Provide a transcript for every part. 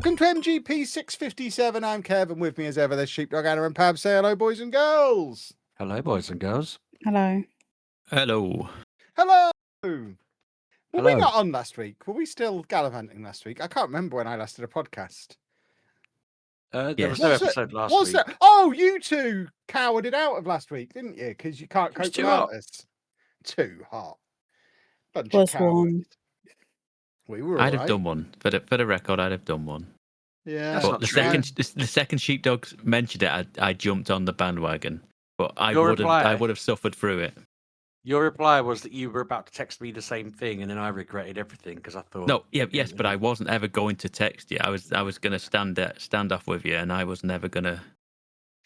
Welcome to MGP657. I'm Kev, and with me as ever, there's Sheepdog, Anna, and Pab. Say hello, boys and girls. Hello, boys and girls. Hello. Hello. Hello. Were Hello. we not on last week? Were we still gallivanting last week? I can't remember when I last did a podcast. There was no episode last week. There? Oh, you two cowered it out of last week, didn't you? Because you can't cope without us. Too hot. Bunch of cowards. We were. I'd have done one for the record. I'd have done one. Yeah. But the second Sheepdog mentioned it, I jumped on the bandwagon. But I would have suffered through it. Your reply was that you were about to text me the same thing, and then I regretted everything because I thought. Yes, but I wasn't ever going to text you. I was going to stand off with you, and I was never going to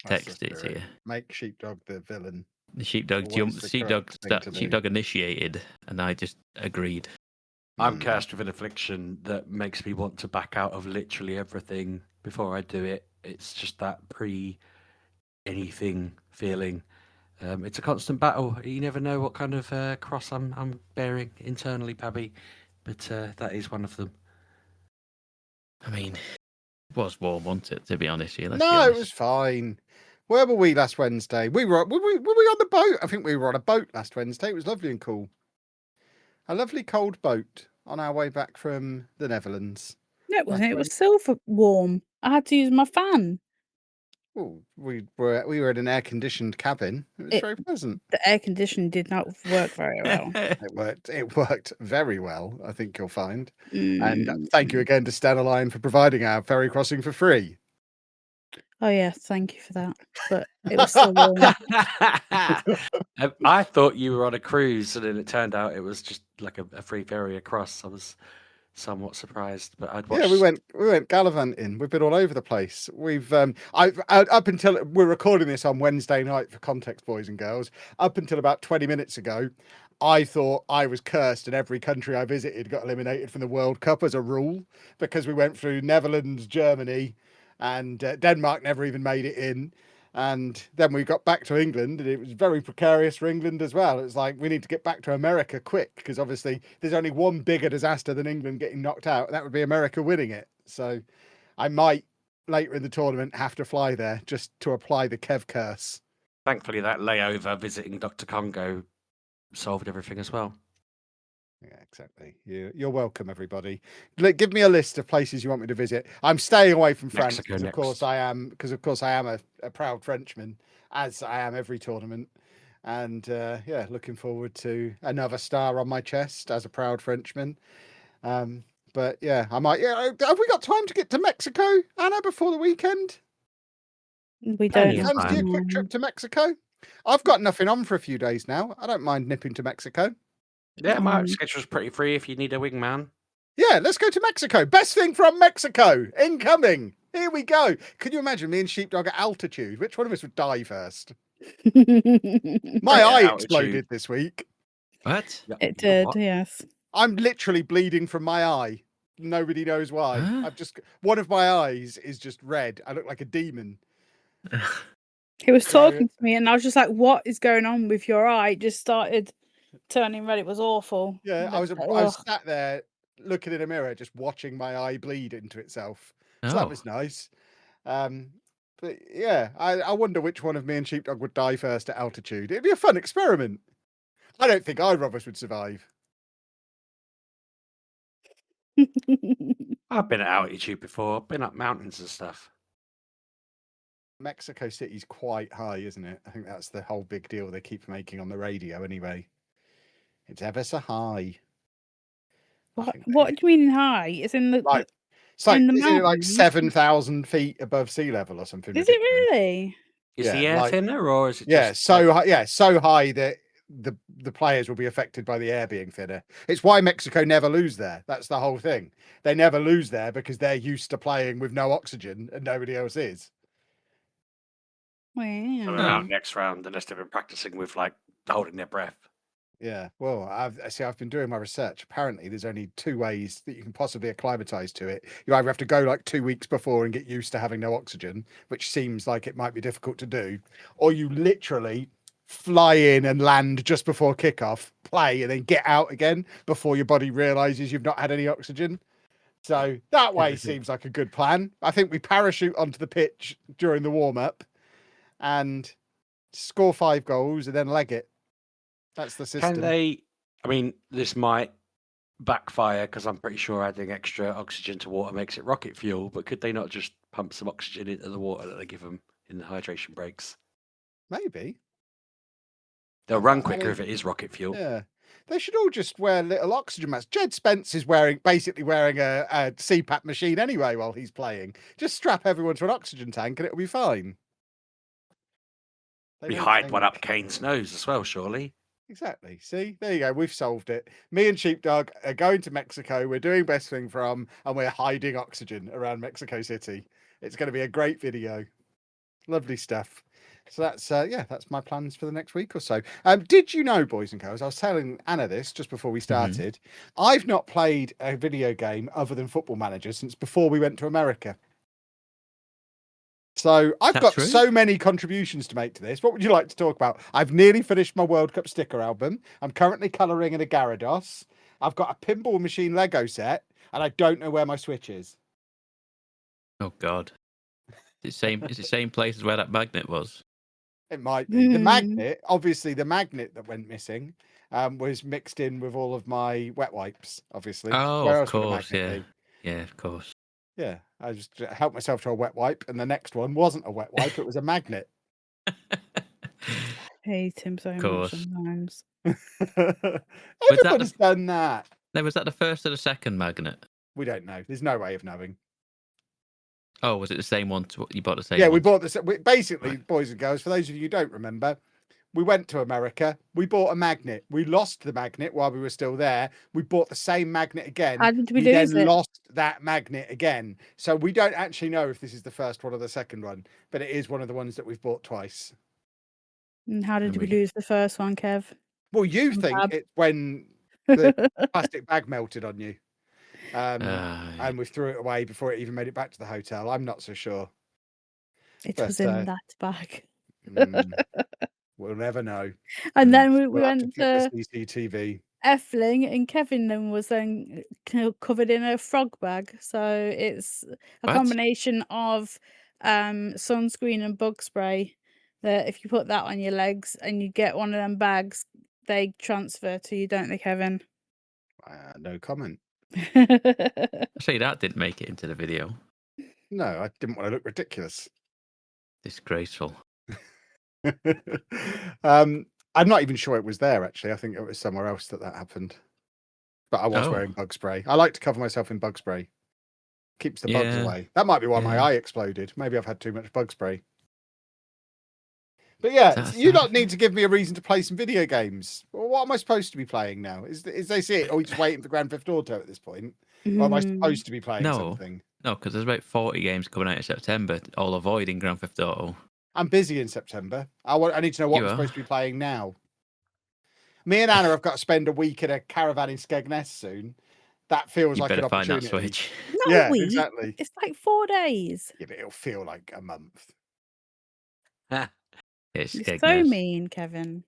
text it to you. Make Sheepdog the villain. The Sheepdog jumped. Sheepdog initiated, and I just agreed. I'm cursed with an affliction that makes me want to back out of literally everything before I do it. It's just that pre-anything feeling. It's a constant battle. You never know what kind of cross I'm bearing internally, Pabby, but that is one of them. I mean, it was warm, wasn't it? To be honest, it was fine. Where were we last Wednesday? Were we on the boat? I think we were on a boat last Wednesday. It was lovely and cool. A lovely cold boat on our way back from the Netherlands. No, it wasn't. It was still warm. I had to use my fan. Oh, we were in an air-conditioned cabin. It was very pleasant. The air conditioning did not work very well. It worked very well, I think you'll find. And thank you again to Stena Line for providing our ferry crossing for free. Oh yeah, thank you for that. But it was still warm. I thought you were on a cruise, and then it turned out it was just like a free ferry across. I was somewhat surprised, but I'd watched. Yeah, we went gallivanting. We've been all over the place. We've up until we're recording this on Wednesday night for context, boys and girls. Up until about 20 minutes ago, I thought I was cursed, and every country I visited got eliminated from the World Cup as a rule because we went through Netherlands, Germany, and Denmark never even made it in. And then we got back to England, and it was very precarious for England as well. It's like, we need to get back to America quick, because obviously there's only one bigger disaster than England getting knocked out, and that would be America winning it. So I might, later in the tournament, have to fly there just to apply the Kev curse. Thankfully, that layover visiting Dr. Congo solved everything as well. Yeah, exactly. You're welcome, everybody. Give me a list of places you want me to visit. I'm staying away from France because, of course, I am a proud Frenchman, as I am every tournament. And looking forward to another star on my chest as a proud Frenchman. But yeah, I might. Yeah, have we got time to get to Mexico, Anna, before the weekend? We don't. Fancy a quick trip to Mexico? I've got nothing on for a few days now. I don't mind nipping to Mexico. Yeah, my schedule's pretty free if you need a wingman. Yeah, let's go to Mexico. Best thing from Mexico. Incoming. Here we go. Could you imagine me and Sheepdog at altitude? Which one of us would die first? My eye exploded this week. What? It did, yes. I'm literally bleeding from my eye. Nobody knows why. Huh? One of my eyes is just red. I look like a demon. He was talking to me, and I was just like, what is going on with your eye? It just started turning red. It was awful. Yeah, I was sat there looking in a mirror, just watching my eye bleed into itself. So that was nice. But yeah, I wonder which one of me and Sheepdog would die first at altitude. It'd be a fun experiment. I don't think either of us would survive. I've been at altitude before. Been up mountains and stuff. Mexico City's quite high, isn't it? I think that's the whole big deal they keep making on the radio anyway. It's ever so high. What do you mean high? It's in the like 7,000 feet above sea level or something. Is it really? Is the air thinner, or is it? So high that the players will be affected by the air being thinner. It's why Mexico never lose there. That's the whole thing. They never lose there because they're used to playing with no oxygen and nobody else is. Wow. So around next round, unless they've been practicing with like holding their breath. Yeah, well, I've been doing my research. Apparently, there's only two ways that you can possibly acclimatise to it. You either have to go like 2 weeks before and get used to having no oxygen, which seems like it might be difficult to do, or you literally fly in and land just before kickoff, play, and then get out again before your body realises you've not had any oxygen. So that way seems like a good plan. I think we parachute onto the pitch during the warm-up and score 5 goals and then leg it. That's the system. Can they? I mean, this might backfire because I'm pretty sure adding extra oxygen to water makes it rocket fuel. But could they not just pump some oxygen into the water that they give them in the hydration breaks? Maybe. They'll run quicker if it is rocket fuel. Yeah. They should all just wear little oxygen masks. Jed Spence is basically wearing a CPAP machine anyway while he's playing. Just strap everyone to an oxygen tank and it'll be fine. We hide one up Kane's nose as well, surely. Exactly. See, there you go. We've solved it. Me and Sheepdog are going to Mexico. We're doing Best Thing From, and we're hiding oxygen around Mexico City. It's going to be a great video. Lovely stuff. So that's my plans for the next week or so. Did you know, boys and girls, I was telling Anna this just before we started. I've not played a video game other than Football Manager since before we went to America. So I've got so many contributions to make to this. What would you like to talk about? I've nearly finished my World Cup sticker album. I'm currently colouring in a Gyarados. I've got a pinball machine Lego set, and I don't know where my Switch is. Oh God! It's the same place as where that magnet was. It might be. The magnet, obviously, the magnet that went missing was mixed in with all of my wet wipes, obviously. Oh, of course, yeah. Yeah, of course. Yeah, I just helped myself to a wet wipe, and the next one wasn't a wet wipe, it was a magnet. I hate him so much sometimes. Everybody's done that. No, was that the first or the second magnet? We don't know. There's no way of knowing. Oh, was it the same one? You bought the same one? Yeah, we bought this. Basically, boys and girls, for those of you who don't remember, we went to America. We bought a magnet. We lost the magnet while we were still there. We bought the same magnet again. How did we lose then it? Lost that magnet again. So we don't actually know if this is the first one or the second one, but it is one of the ones that we've bought twice. And how did we lose the first one, Kev? Well, you think Pab? it's when the plastic bag melted on you. And we threw it away before it even made it back to the hotel. I'm not so sure. It was in that bag. We'll never know. And then we We'll have went to to CCTV. Effling, and Kevin then was then covered in a frog bag. So it's a combination of sunscreen and bug spray that if you put that on your legs and you get one of them bags, they transfer to you, don't they, Kevin? No comment. See, that didn't make it into the video. No, I didn't want to look ridiculous. Disgraceful. I'm not even sure it was there, actually. I think it was somewhere else that happened. But I was wearing bug spray. I like to cover myself in bug spray. Keeps the bugs away. That might be why my eye exploded. Maybe I've had too much bug spray. But yeah, you don't need to give me a reason to play some video games. Well, what am I supposed to be playing now? Is this it? Or are we just waiting for Grand Theft Auto at this point? Or am I supposed to be playing something? No, because there's about 40 games coming out in September, all avoiding Grand Theft Auto. I'm busy in September. I need to know what I'm supposed to be playing now. Me and Anna have got to spend a week in a caravan in Skegness soon. That feels like an opportunity. Find that Switch. Not a week. Exactly. It's like 4 days. Yeah, but it'll feel like a month. You're so mean, Kevin.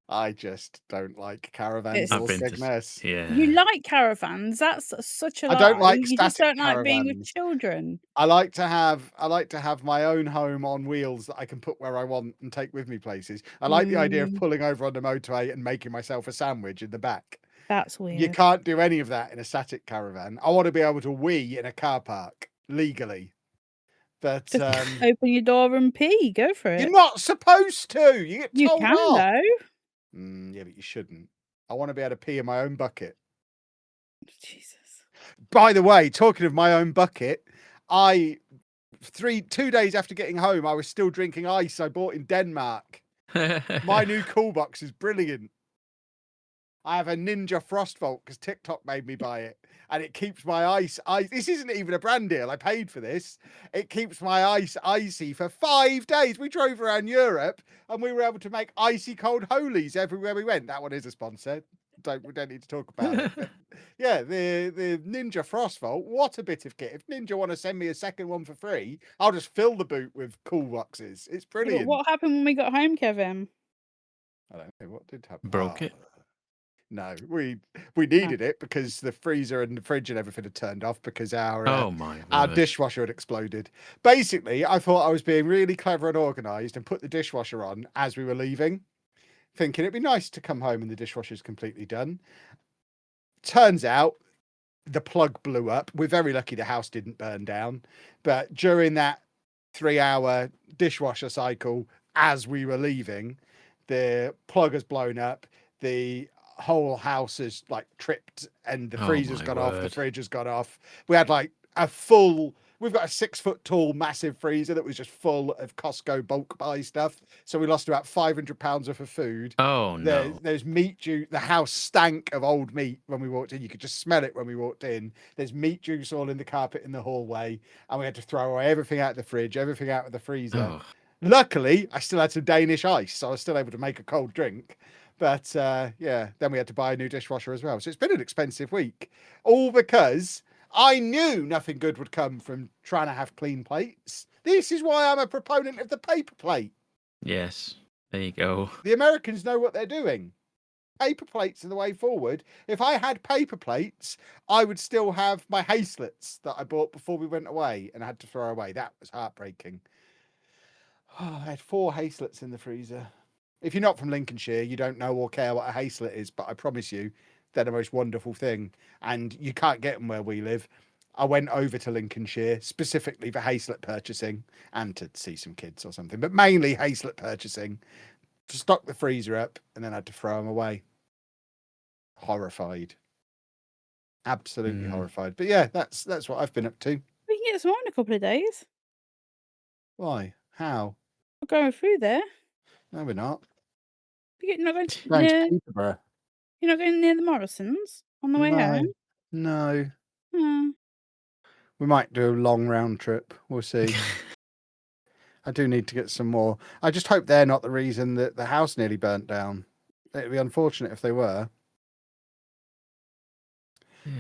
I just don't like caravans or Skegness. Yeah. You like caravans. That's such a lie. I don't like You just don't like being with caravans. children. I like to have my own home on wheels that I can put where I want and take with me places. I like the idea of pulling over on the motorway and making myself a sandwich in the back. That's weird. You can't do any of that in a static caravan. I want to be able to wee in a car park legally. But just open your door and pee. Go for it. You're not supposed to. You get told can off. though. Yeah, but you shouldn't. I want to be able to pee in my own bucket. Jesus. By the way, talking of my own bucket, 2 days after getting home, I was still drinking ice I bought in Denmark. My new cool box is brilliant. I have a Ninja Frostvault because TikTok made me buy it. And it keeps my ice. This isn't even a brand deal. I paid for this. It keeps my ice icy for 5 days. We drove around Europe and we were able to make icy cold holies everywhere we went. That one is a sponsor. We don't need to talk about it. But yeah, the Ninja Frostvault. What a bit of kit. If Ninja want to send me a second one for free, I'll just fill the boot with cool boxes. It's brilliant. What happened when we got home, Kevin? I don't know what did happen. Broke it. No, we needed it because the freezer and the fridge and everything had turned off because our our dishwasher had exploded. Basically, I thought I was being really clever and organised and put the dishwasher on as we were leaving, thinking it'd be nice to come home and the dishwasher's completely done. Turns out the plug blew up. We're very lucky the house didn't burn down, but during that 3-hour dishwasher cycle as we were leaving, the plug has blown up. The whole house is like tripped and the freezer's gone off, the fridge has gone off. We had like we've got a 6-foot tall massive freezer that was just full of Costco bulk buy stuff. So we lost about £500 worth of food. Oh no. There's meat juice. The house stank of old meat when we walked in. You could just smell it when we walked in. There's meat juice all in the carpet in the hallway. And we had to throw away everything out of the fridge, everything out of the freezer. Oh. Luckily, I still had some Danish ice, so I was still able to make a cold drink. But then we had to buy a new dishwasher as well. So it's been an expensive week. All because I knew nothing good would come from trying to have clean plates. This is why I'm a proponent of the paper plate. Yes, there you go. The Americans know what they're doing. Paper plates are the way forward. If I had paper plates, I would still have my Hazelets that I bought before we went away and had to throw away. That was heartbreaking. Oh, I had 4 Hazelets in the freezer. If you're not from Lincolnshire, you don't know or care what a Hazelet is, but I promise you, they're the most wonderful thing. And you can't get them where we live. I went over to Lincolnshire specifically for Hazelet purchasing and to see some kids or something, but mainly Hazelet purchasing, to stock the freezer up, and then I had to throw them away. Horrified. Absolutely horrified. But yeah, that's what I've been up to. We can get some more in a couple of days. Why? How? We're going through there. No, we're not. You're not going Going to near, Peterborough. you're not going near the Morrisons on the way home? No. Hmm. We might do a long round trip. We'll see. I do need to get some more. I just hope they're not the reason that the house nearly burnt down. It'd be unfortunate if they were.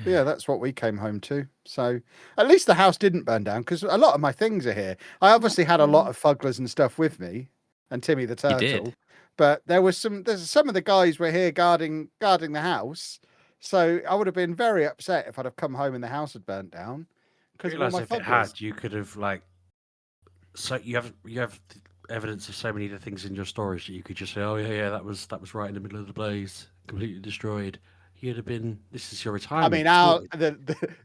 But yeah, that's what we came home to. So at least the house didn't burn down because a lot of my things are here. I obviously had a lot of fugglers and stuff with me and Timmy the turtle. You did. But there's some of the guys were here guarding the house. So I would have been very upset if I'd have come home and the house had burnt down. Because Realize if it had, you could have so you have evidence of so many of the things in your storage that you could just say, oh yeah, that was right in the middle of the blaze, completely destroyed. You'd have been. This is your retirement. I mean,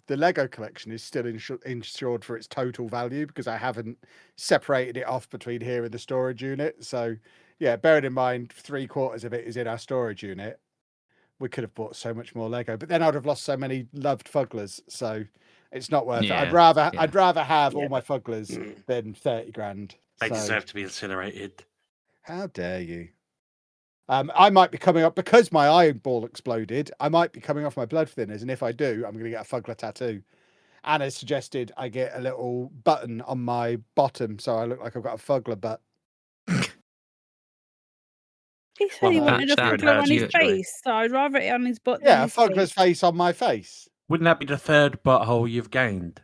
the Lego collection is still insured for its total value because I haven't separated it off between here and the storage unit. So yeah, bearing in mind 3/4 of it is in our storage unit. We could have bought so much more Lego, but then I'd have lost so many loved fugglers. So it's not worth it. I'd rather have all my fugglers than 30 grand. They deserve to be incinerated. How dare you? I might be coming up because my iron ball exploded. I might be coming off my blood thinners, and if I do, I'm going to get a fugler tattoo. Anna suggested I get a little button on my bottom so I look like I've got a fugler butt. He said he wanted a fugler on his face, so I'd rather it on his butt. Yeah, a fugler's face on my face. Wouldn't that be the 3rd butthole you've gained?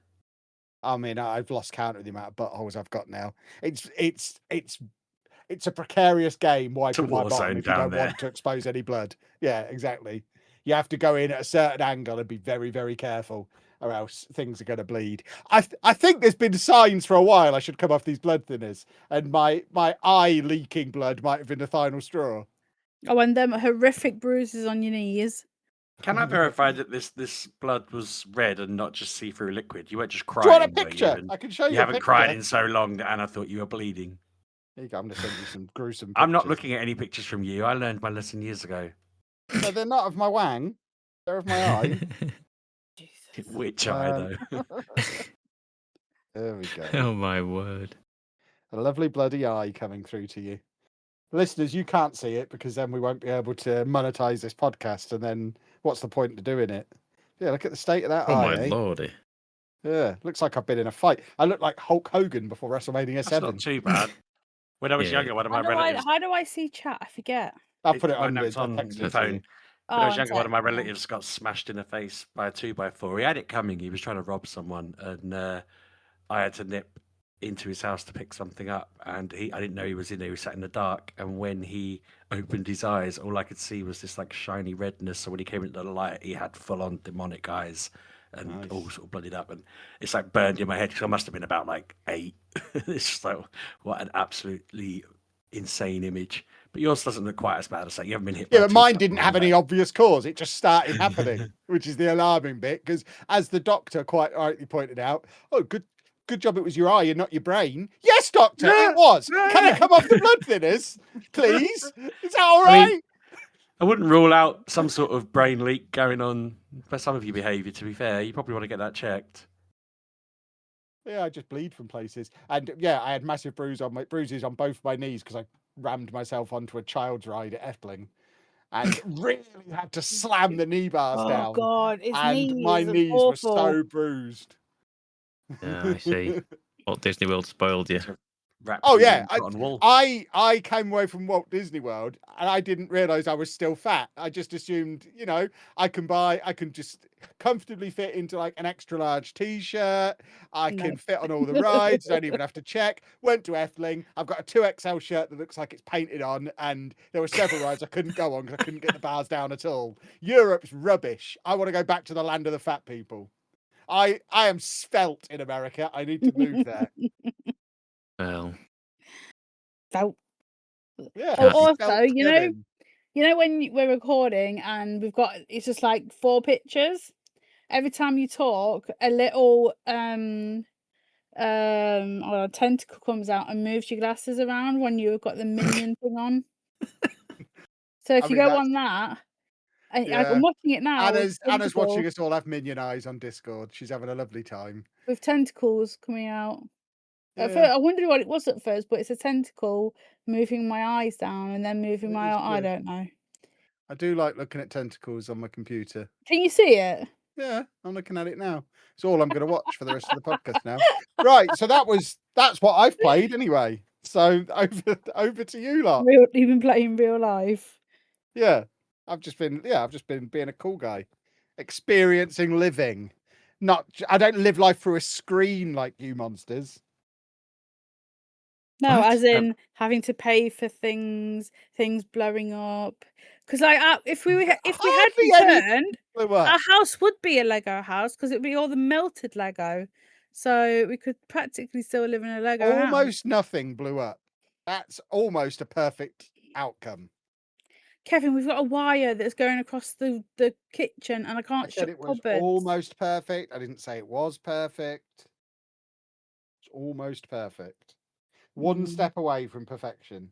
I mean, I've lost count of the amount of buttholes I've got now. It's a precarious game wiping my bottom if you don't want to expose any blood. Yeah, exactly. You have to go in at a certain angle and be very, very careful, or else things are going to bleed. I think there's been signs for a while I should come off these blood thinners, and my eye leaking blood might have been the final straw. Oh, and them horrific bruises on your knees. Can I verify that this blood was red and not just see-through liquid? You weren't just crying. Do you want a picture? I can show you. You haven't cried in so long that Anna thought you were bleeding. There you go. I'm going to send you some gruesome pictures. I'm not looking at any pictures from you. I learned my lesson years ago. So they're not of my wang. They're of my eye. Which eye, though? There we go. Oh, my word. A lovely bloody eye coming through to you. Listeners, you can't see it because then we won't be able to monetize this podcast. And then what's the point of doing it? Yeah, look at the state of that eye. Oh, my lordy. Yeah, looks like I've been in a fight. I look like Hulk Hogan before WrestleMania 7. That's not too bad. When I was younger, one of my relatives... How do I see chat? I forget. I'll put it on the phone. When I was younger, one of my relatives got smashed in the face by a 2x4. He had it coming. He was trying to rob someone, and I had to nip into his house to pick something up, and I didn't know he was in there. He was sat in the dark, and when he opened his eyes, all I could see was this like shiny redness. So when he came into the light, he had full on demonic eyes and all sort of blooded up, and it's like burned in my head because I must have been about like 8. It's just like, what an absolutely insane image. But yours doesn't look quite as bad as that. You haven't been hit by Yeah, a but mine two-star didn't or have any that. obvious cause. It just started happening, which is the alarming bit. Because as the doctor quite rightly pointed out, oh, good job it was your eye and not your brain. Yes, doctor, it was. Can I come off the blood thinners, please? Is that all I right? mean, I wouldn't rule out some sort of brain leak going on for some of your behaviour, to be fair. You probably want to get that checked. Yeah, I just bleed from places. And yeah, I had massive bruises on both my knees because I rammed myself onto a child's ride at Effling and really had to slam the knee bars Oh down. God, his And my knees are knees were awful. so bruised. Yeah, I see. What Disney World spoiled you. Oh yeah, on wall. I came away from Walt Disney World and I didn't realise I was still fat. I just assumed, I can just comfortably fit into like an extra large t-shirt. I No. can fit on all the rides, don't even have to check. Went to Effling. I've got a 2XL shirt that looks like it's painted on, and there were several rides I couldn't go on because I couldn't get the bars down at all. Europe's rubbish. I want to go back to the land of the fat people. I am svelte in America. I need to move there. Well, So, Yeah. oh, Can't- also, svelte Kevin. when we're recording and it's just like 4 pictures. Every time you talk, a little a tentacle comes out and moves your glasses around when you've got the minion thing on. So if I you mean, go that's- on that, Yeah. I'm watching it now. Anna's with watching us all have minion eyes on Discord. She's having a lovely time. with tentacles coming out. At Yeah. first, I wondered what it was at first, but it's a tentacle moving my eyes down and then moving It my is I good. don't know. I do like looking at tentacles on my computer. Can you see it? Yeah, I'm looking at it now. It's all I'm going to watch for the rest of the podcast now. Right, so that's what I've played anyway. So over to you lot. You've been playing real life. Yeah, I've just been being a cool guy, experiencing living. I don't live life through a screen like you monsters. No, What? as in having to pay for things blowing up. Because if we had Hardly any returned, blew up. our house would be a Lego house because it'd be all the melted Lego. So we could practically still live in a Lego house. Almost nothing blew up. That's almost a perfect outcome. Kevin, we've got a wire that's going across the kitchen and I I can't said shut it was cupboards. almost perfect. I didn't say it was perfect. It's almost perfect. One step away from perfection.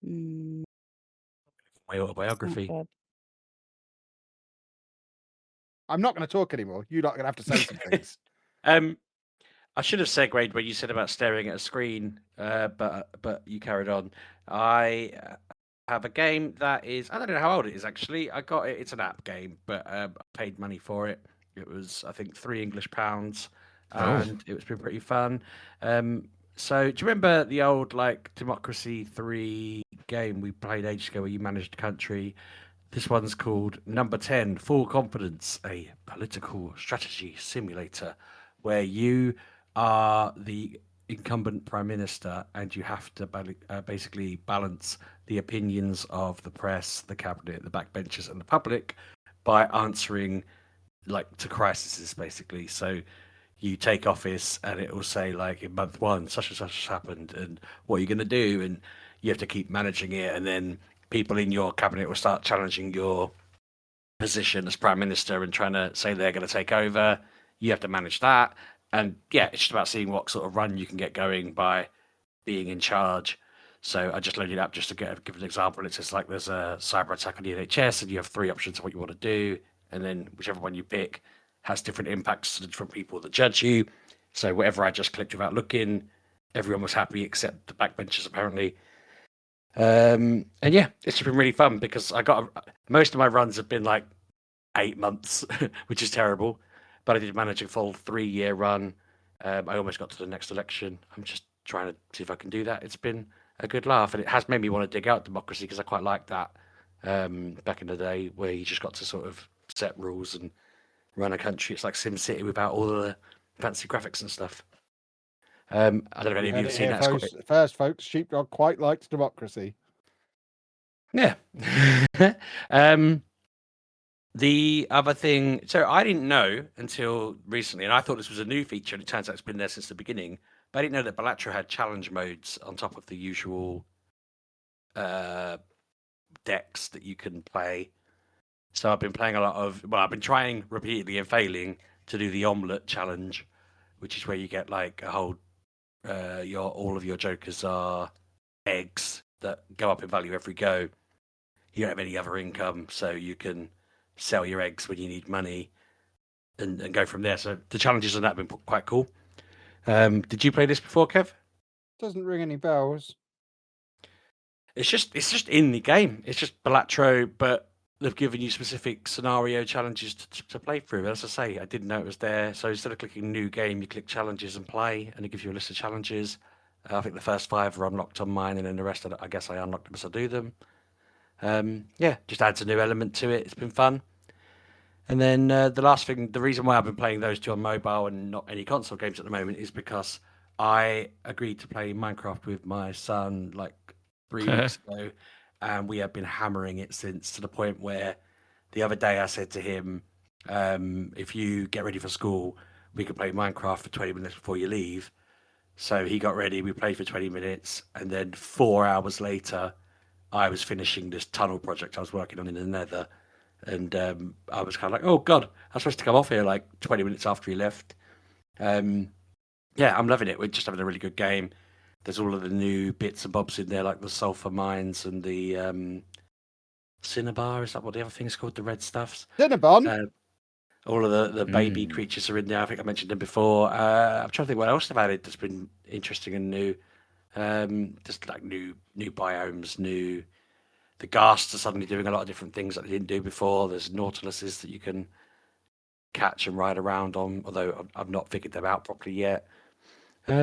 Mm, My autobiography. not bad. I'm not going to talk anymore. You're not going to have to say some things. I should have segued when you said about staring at a screen, but you carried on. I have a game that is, I don't know how old it is actually. I got it. It's an app game, but I paid money for it. It was, I think, £3 and it's been pretty fun. So do you remember the old like Democracy 3 game we played ages ago where you managed a country? This one's called Number 10, Full Confidence, a political strategy simulator where you are the incumbent prime minister and you have to basically balance the opinions of the press, the cabinet, the backbenchers, and the public by answering like to crises, basically. So you take office and it will say like in month 1 such and such has happened and what are you going to do, and you have to keep managing it, and then people in your cabinet will start challenging your position as prime minister and trying to say they're going to take over. You have to manage that, and yeah, it's just about seeing what sort of run you can get going by being in charge. So I just loaded it up just to give an example. It says like there's a cyber attack on the NHS and you have 3 options of what you want to do, and then whichever one you pick has different impacts to the different people that judge you. So whatever I just clicked without looking, everyone was happy except the backbenchers apparently. And yeah, it's been really fun because most of my runs have been like 8 months, which is terrible. But I did manage a full 3-year run. I almost got to the next election. I'm just trying to see if I can do that. It's been a good laugh, and it has made me want to dig out democracy because I quite liked that back in the day where you just got to sort of set rules and run a country. It's like SimCity without all the fancy graphics and stuff. I don't know if any of you have seen that. First, folks, Sheepdog quite likes democracy. Yeah. The other thing, so I didn't know until recently, and I thought this was a new feature, and it turns out it's been there since the beginning. But I didn't know that Balatro had challenge modes on top of the usual decks that you can play. So I've been playing I've been trying repeatedly and failing to do the omelette challenge, which is where you get like a whole, all of your jokers are eggs that go up in value every go. You don't have any other income, so you can sell your eggs when you need money and go from there. So the challenges on that have been quite cool. Did you play this before, Kev? Doesn't ring any bells. It's just in the game. It's just Balatro, but they've given you specific scenario challenges to play through. As I say, I didn't know it was there. So instead of clicking new game, you click challenges and play, and it gives you a list of challenges. I think the first 5 are unlocked on mine, and then the rest, I guess I unlocked them as I do them. Just adds a new element to it. It's been fun. And then the last thing, the reason why I've been playing those 2 on mobile and not any console games at the moment is because I agreed to play Minecraft with my son like 3 weeks ago, and we have been hammering it since, to the point where the other day I said to him, if you get ready for school, we can play Minecraft for 20 minutes before you leave. So he got ready, we played for 20 minutes, and then 4 hours later, I was finishing this tunnel project I was working on in the Nether. And I was kind of like, oh, God, I was supposed to come off here like 20 minutes after he left. I'm loving it. We're just having a really good game. There's all of the new bits and bobs in there, like the sulfur mines and the cinnabar. Is that what the other thing's called? The red stuffs? Cinnabon? All of the baby creatures are in there. I think I mentioned them before. I'm trying to think what else they've added that's been interesting and new. Just like new biomes, the ghasts are suddenly doing a lot of different things that they didn't do before. There's nautiluses that you can catch and ride around on, although I've not figured them out properly yet. It's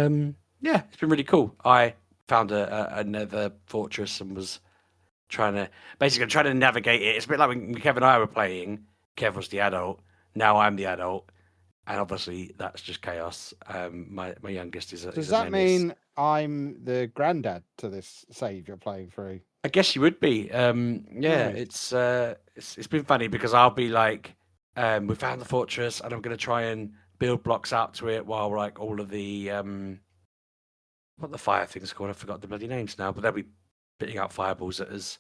been really cool. I found a nether fortress and was trying to navigate it. It's a bit like when Kev and I were playing. Kev was the adult. Now I'm the adult. And obviously that's just chaos. My youngest is a Does is a that menace. mean I'm the granddad to this save you're playing through? I guess you would be. Nice. It's been funny because I'll be like, we found the fortress and I'm going to try and build blocks out to it while like all of the what the fire things called? I forgot the bloody names now, but they'll be spitting out fireballs at us.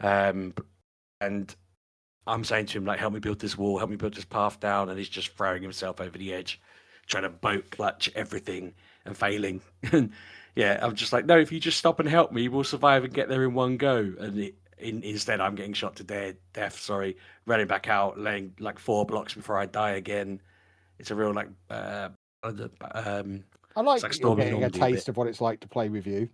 And I'm saying to him like, help me build this wall, help me build this path down, and he's just throwing himself over the edge, trying to boat clutch everything and failing. And yeah, I'm just like, no, if you just stop and help me, we'll survive and get there in one go. And instead, I'm getting shot to death. Running back out, laying like 4 blocks before I die again. It's a real like. I like it's like that you're getting a Normandy taste of what it's like to play with you.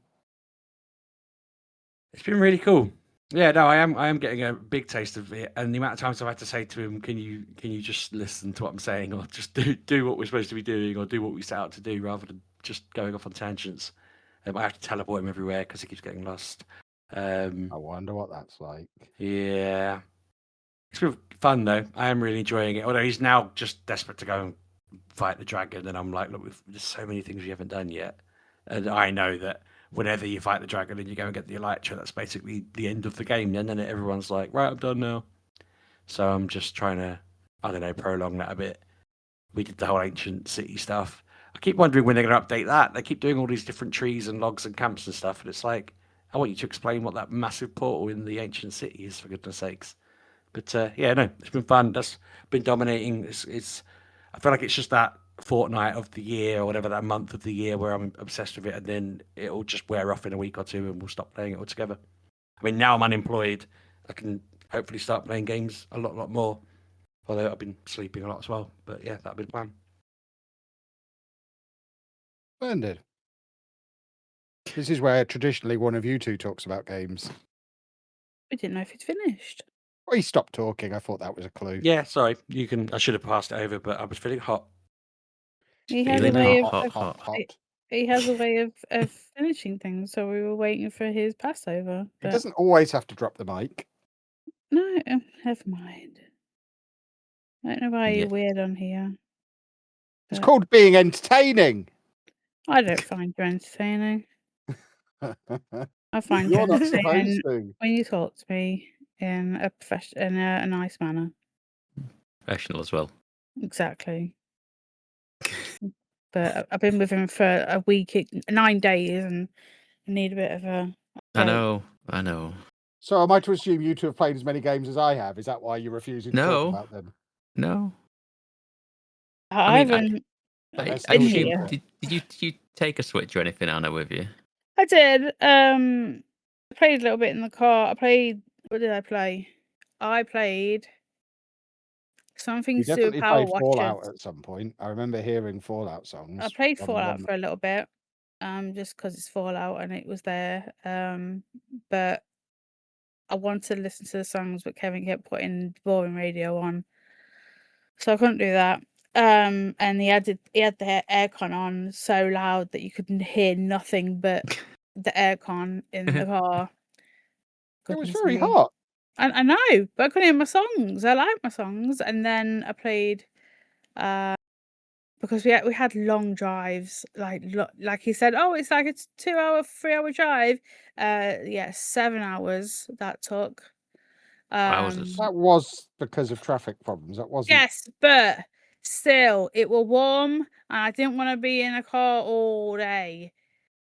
It's been really cool. Yeah, no, I am getting a big taste of it, and the amount of times I've had to say to him, "Can you just listen to what I'm saying, or just do what we're supposed to be doing, or do what we set out to do, rather than just going off on tangents." I have to teleport him everywhere because he keeps getting lost. I wonder what that's like. Yeah, it's been fun though. I am really enjoying it. Although he's now just desperate to go and fight the dragon, and I'm like, look, there's so many things we haven't done yet, and I know that whenever you fight the dragon and you go and get the elytra, that's basically the end of the game. And then everyone's like, right, I'm done now. So I'm just trying to, I don't know, prolong that a bit. We did the whole ancient city stuff. I keep wondering when they're going to update that. They keep doing all these different trees and logs and camps and stuff, and it's like, I want you to explain what that massive portal in the ancient city is, for goodness sakes. But it's been fun. That's been dominating. I feel like it's just that fortnight of the year or whatever, that month of the year where I'm obsessed with it, and then it'll just wear off in a week or two and we'll stop playing it altogether. I mean, now I'm unemployed, I can hopefully start playing games a lot more, although I've been sleeping a lot as well. But yeah, that'll be the plan. Splendid. This is where traditionally one of you two talks about games. We didn't know if he'd finished. Well, he stopped talking. I thought that was a clue. Yeah, sorry, I should have passed it over, but I was feeling hot. He has a way of hot. He has a way of finishing things, so we were waiting for his Passover. He doesn't always have to drop the mic. No, never mind. I don't know why you're weird on here. It's called being entertaining. I don't find you entertaining. I find you You're not entertaining supposed to. when you talk to me in a nice manner. Professional as well. Exactly. But I've been with him for a week, 9 days, and I need a bit of a I break. know. So am I to assume you two have played as many games as I have? Is that why you're refusing to talk No, about them? no. I mean, haven't They're I been still assume. here. secret. Did you take a Switch or anything, Anna, with you? I did. I played a little bit in the car. What did I play? I played something You to do with definitely played PowerWash. Fallout at some point. I remember hearing Fallout I songs. played on the Fallout one- for a little bit, just because it's Fallout and it was there. But I wanted to listen to the songs, but Kevin kept putting boring radio on, so I couldn't do that. And he had the aircon on so loud that you couldn't hear nothing but the aircon in the car. It was Goodness very me. hot. I know, but I couldn't hear my songs. I like my songs, and then I played because we had long drives. Like he said, oh, it's like a 2-hour, 3-hour drive. Yeah, 7 hours that took. Wowzers. That was because of traffic problems. That wasn't. Yes, but still, it was warm, and I didn't want to be in a car all day.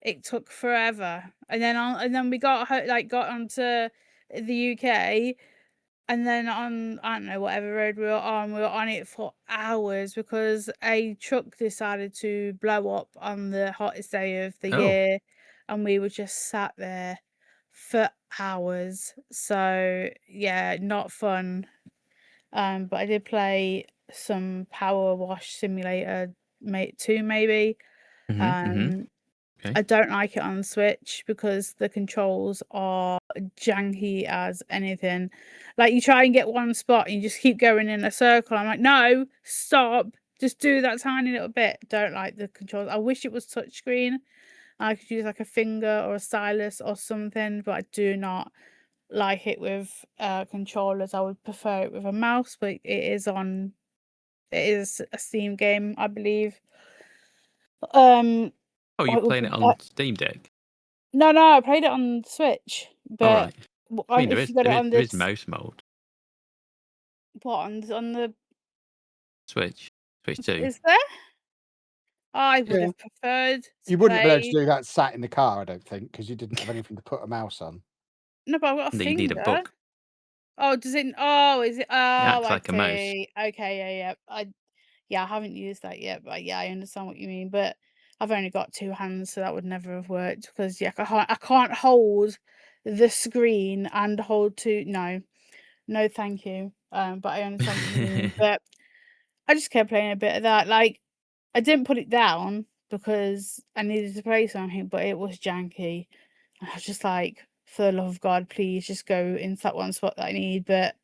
It took forever, and then we got onto the UK. And then on, I don't know, whatever road we were on it for hours because a truck decided to blow up on the hottest day of the year, and we were just sat there for hours. So yeah, not fun. But I did play some PowerWash Simulator 2 maybe. Okay. I don't like it on the Switch because the controls are janky as anything. Like you try and get one spot and you just keep going in a circle. I'm like, no, stop. Just do that tiny little bit. Don't like the controls. I wish it was touchscreen. I could use like a finger or a stylus or something, but I do not like it with controllers. I would prefer it with a mouse, but it is a Steam game, I believe. Oh, you're playing it on Steam Deck? No, I played it on Switch, All but right. I mean, if you got it on there is this, mouse mode. what on the Switch 2. is there? I would Yeah. have preferred to You wouldn't have been able to play. do that sat in the car, I don't think, because you didn't have anything to put a mouse on. No, but I've got a You need a finger. book. Oh, does it? Oh, is it? Oh, acts I like a mouse. see. Okay, yeah. I haven't used that yet, but yeah, I understand what you mean. But I've only got 2 hands, so that would never have worked because I can't hold the screen and hold two. No, thank you. But I understand what you mean. But I just kept playing a bit of that. Like, I didn't put it down because I needed to play something, but it was janky. I was just like, for the love of God, please just go into that one spot that I need. But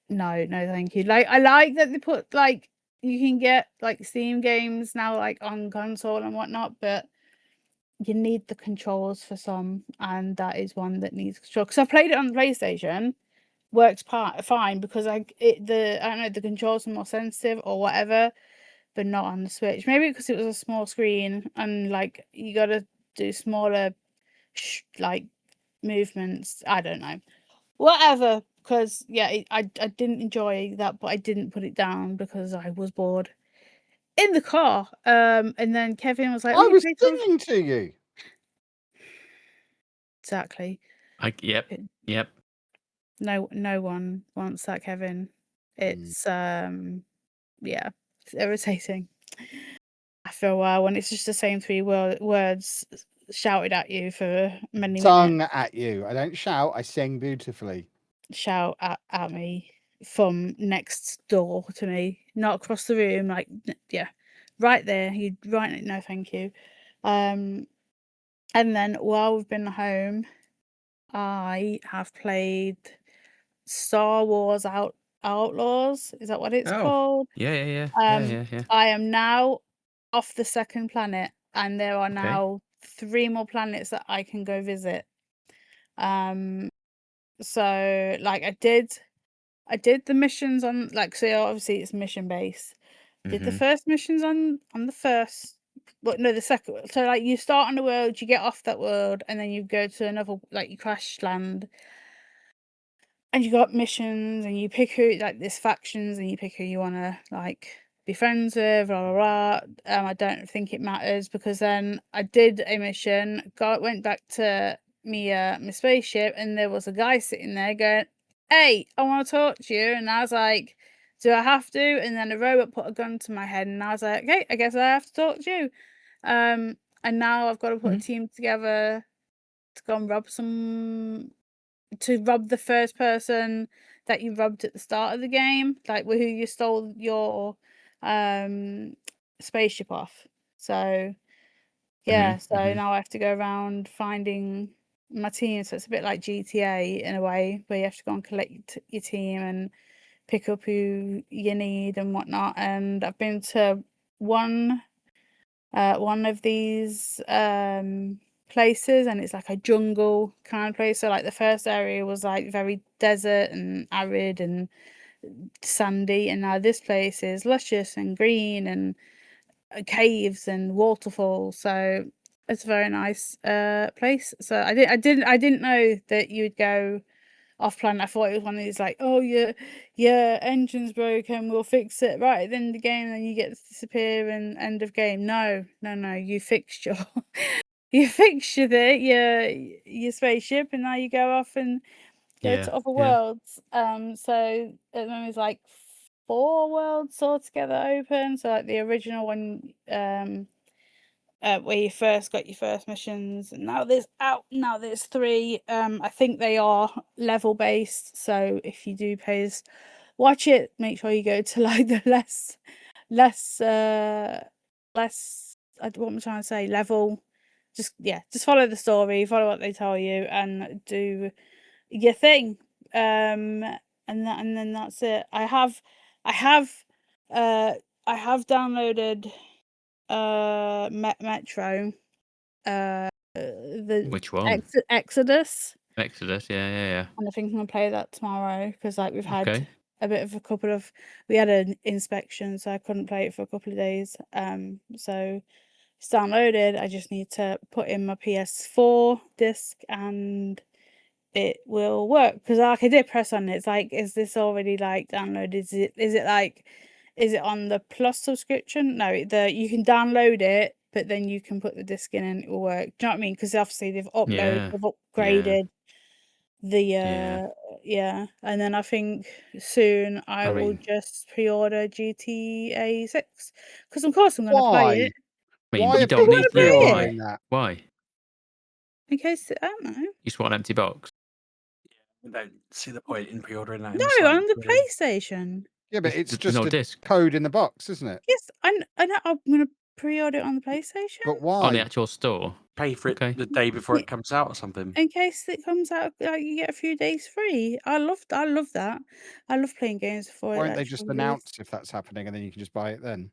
no, thank you. Like, I like that they put like you can get like Steam games now, like on console and whatnot, but you need the controls for some, and that is one that needs control. Because I played it on the PlayStation, works fine because I don't know, the controls are more sensitive or whatever, but not on the Switch. Maybe because it was a small screen and like you got to do smaller like movements. I don't know, whatever. Because yeah, I didn't enjoy that, but I didn't put it down because I was bored in the car. And then Kevin was like, "Oh, I you was played some." singing to you. Exactly. Yep. No one wants that, Kevin. It's yeah, it's irritating. After a while, when it's just the same 3 words shouted at you for many Sung minutes. at you. I don't shout, I sing beautifully. Shout at me from next door to me, not across the room. Like, yeah, right there. You right? No, thank you. And then while we've been home, I have played Star Wars Outlaws. Is that what it's called? Yeah. I am now off the second planet, and there are Okay. now 3 more planets that I can go visit. So like I did the missions on, like, so obviously it's mission based. did the first missions on the first. Well, no, the second. So like you start on the world, you get off that world, and then you go to another, like you crash land, and you got missions, and you pick who, like there's factions, and you pick who you want to like be friends with, blah blah blah. I don't think it matters, because then I did a mission, went back to my spaceship, and there was a guy sitting there going, "Hey, I want to talk to you," and I was like, "Do I have to?" And then the robot put a gun to my head, and I was like, "Okay, I guess I have to talk to you." And now I've got to put a team together to go and rob the first person that you robbed at the start of the game, like who you stole your spaceship off. So yeah, now I have to go around finding my team. So it's a bit like GTA in a way, where you have to go and collect your team and pick up who you need and whatnot. And I've been to one of these places, and it's like a jungle kind of place. So like the first area was like very desert and arid and sandy, and now this place is luscious and green and caves and waterfalls. So it's a very nice place. So I didn't know that you would go off planet. I thought it was one of these like, oh your engine's broken, we'll fix it right at the end of the game, and then you get to disappear and end of game. No, you fixed your you fixed your spaceship, and now you go off and go to other worlds. So at the moment it's like 4 worlds altogether open. So like the original one, where you first got your first missions, and now there's 3. I think they are level based, so if you do watch it, make sure you go to like the less what am I trying to say, level. Just follow the story, follow what they tell you, and do your thing. And then that's it. I have downloaded Metro, the Which one? Exodus, yeah. and I think I'm gonna play that tomorrow, because like we've had Okay. a bit of we had an inspection, so I couldn't play it for a couple of days. So it's downloaded. I just need to put in my PS4 disc and it will work, because like I did press on it. It's like, is this already like downloaded? Is it on the Plus subscription? No, you can download it, but then you can put the disc in and it will work. Do you know what I mean? Because obviously they've upgraded the and then I think soon I will just pre-order GTA 6, because of course I'm going to play it. I mean, Why you are don't people need to. pre-ordering that? Why? In case I don't know. You just want an empty box. I don't see the point in pre-ordering that. No, on the PlayStation. Yeah, but it's There's just no a disc code in the box, isn't it? Yes, I know. I'm going to pre-order it on the PlayStation. But why? on the actual store. Pay for it the day before it comes out or something. In case it comes out, like, you get a few days free. I love that. I love playing games before. Why don't they just announce if that's happening, and then you can just buy it then?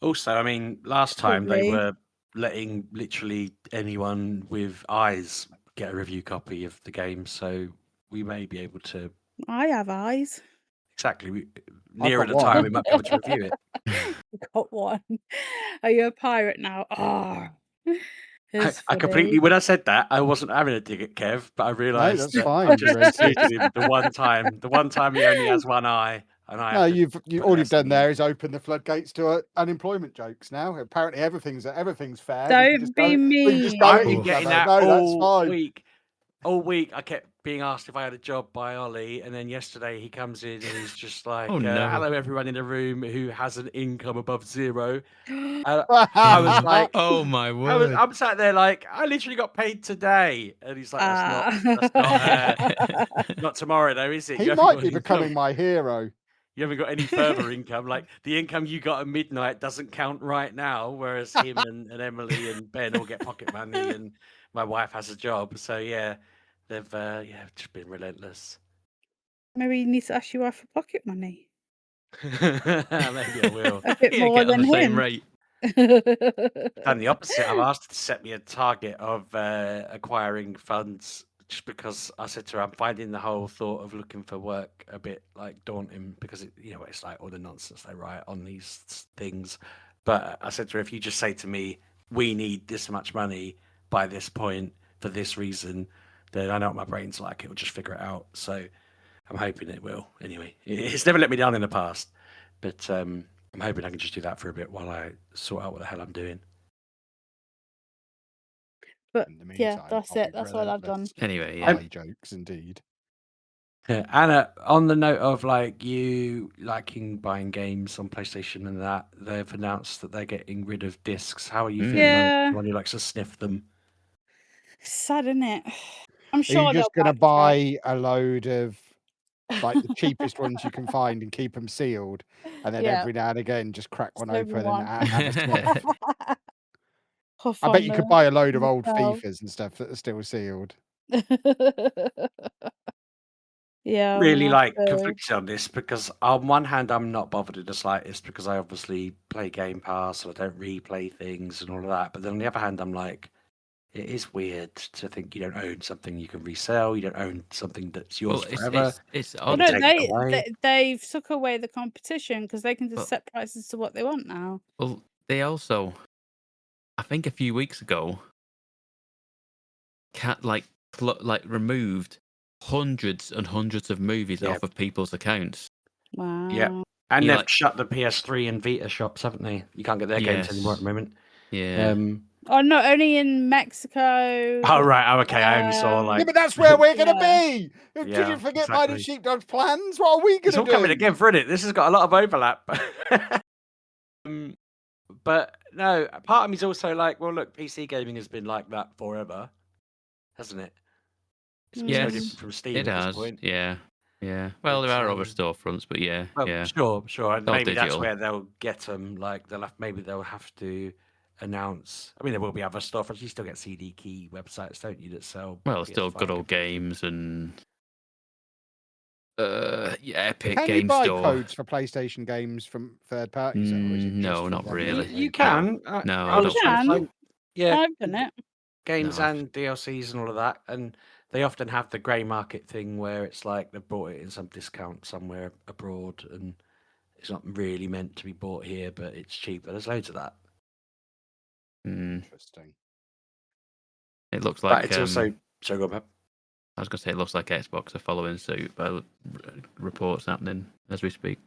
Also, I mean, last time they Probably. were letting literally anyone with eyes get a review copy of the game, so we may be able to. I have eyes. Exactly. Nearer got the one. time, we might be able to review it. I got one. Are you a pirate now? Ah. I completely. When I said that, I wasn't having a dig at Kev, but I realised that's that fine, I just Racist. treated him the one time. The one time he only has one eye, and I. No, have to you've put all the you've rest of done the there is open the floodgates to unemployment jokes. Now apparently everything's fair. Don't be we can just mean. go I've at been each getting other. that No, that's all fine. week. All week, I kept being asked if I had a job by Ollie, and then yesterday he comes in and he's just like, Oh, no. "Hello, everyone in the room who has an income above 0." I was like, Oh my word. I'm sat there like, I literally got paid today, and he's like, "That's not tomorrow, though, is it? he You haven't might got be income. becoming my hero. You haven't got any further income. Like the income you got at midnight doesn't count right now, whereas him and Emily and Ben all get pocket money, and my wife has a job. So yeah, they've just been relentless. Maybe you need to ask your wife for pocket money. Maybe I will. A bit more get on than the same him. rate. Done the opposite. I've asked her to set me a target of acquiring funds just because I said to her, I'm finding the whole thought of looking for work a bit like daunting because it's like all the nonsense they write on these things. But I said to her, if you just say to me, we need this much money by this point for this reason, then I know what my brain's like. It'll just figure it out. So I'm hoping it will. Anyway, it's never let me down in the past, but I'm hoping I can just do that for a bit while I sort out what the hell I'm doing. But In the yeah, meantime, that's I'll it. be That's what I've done. relentless. Anyway, yeah. Eye jokes, indeed. Yeah, Anna, on the note of like you liking buying games on PlayStation and that, they've announced that they're getting rid of discs. How are you feeling on it? Yeah. When you like to sniff them? It's sad, isn't it? I'm Are sure you they'll just going to backtrack. buy a load of like the cheapest ones you can find and keep them sealed, and then Yeah. every now and again just crack Just one open open one. and have a sniff? Huff I bet on you could the buy a load of on old the shelf. FIFAs and stuff that are still sealed. Yeah, Really I'll like have to. conflicted on this because on one hand I'm not bothered in the slightest because I obviously play Game Pass and I don't replay things and all of that. But then on the other hand, I'm like, it is weird to think you don't own something you can resell. You don't own something that's yours Well, forever. it's Well, odd. You no, take it away. they've took away the competition because they can just Well- set prices to what they want now. Well, they also, I think a few weeks ago, removed hundreds and hundreds of movies Yeah. off of people's accounts. Wow. And You they've like- shut the PS3 and Vita shops, haven't they? You can't get their games anymore at the moment. Yeah. Oh, not only in Mexico. Oh right, oh, okay. I only saw Yeah, like. but that's where we're going to Yeah. be. Could Yeah, you forget mine and exactly. Sheepdog's plans? What are we going It's to all do? coming again for it. This has got a lot of overlap. But no, part of me's also like, well, look, PC gaming has been like that forever, hasn't it? It's no Yes, different from Steam it at this has. point. Yeah. Well, there are other It's, storefronts, but yeah, Well, yeah. sure. And All maybe that's digital. where they'll get them. Like maybe they'll have to announce. I mean, there will be other storefronts. You still get CD key websites, don't you? That sell. Well, still PS5 good old computers. games and Epic Can you Game buy Store. codes for PlayStation games from third parties? Or is it No, just from not them really. directly? You can. No, I I was don't trying to think so. find. Yeah, I've done it. games No, I've- and DLCs and all of that, and they often have the grey market thing where it's like they've bought it in some discount somewhere abroad, and it's not really meant to be bought here, but it's cheaper. There's loads of that. Interesting. It looks But like it's also so good. I was going to say it looks like Xbox are following suit by reports happening as we speak.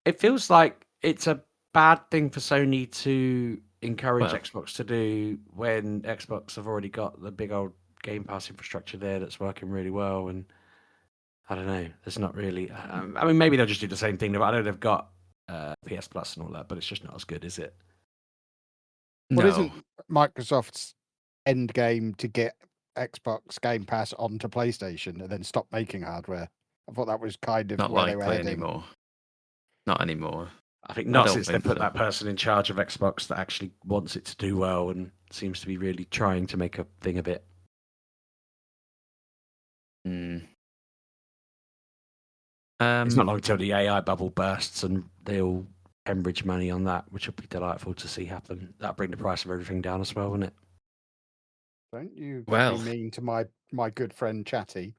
It feels like it's a bad thing for Sony to encourage Well- Xbox to do when Xbox have already got the big old Game Pass infrastructure there that's working really well. And I don't know, there's not really. I mean, maybe they'll just do the same thing. I know they've got PS Plus and all that, but it's just not as good, is it? Well, No, isn't Microsoft's end game to get Xbox Game Pass onto PlayStation and then stop making hardware? I thought that was kind of not where they were likely heading. anymore. Not anymore. I think I not don't since they think put so. that person in charge of Xbox that actually wants it to do well and seems to be really trying to make a thing of it. It's not long till the AI bubble bursts and they all hemorrhage money on that, which will be delightful to see happen. That'll bring the price of everything down as well, won't it? Don't you Well- be mean to my good friend Chatty.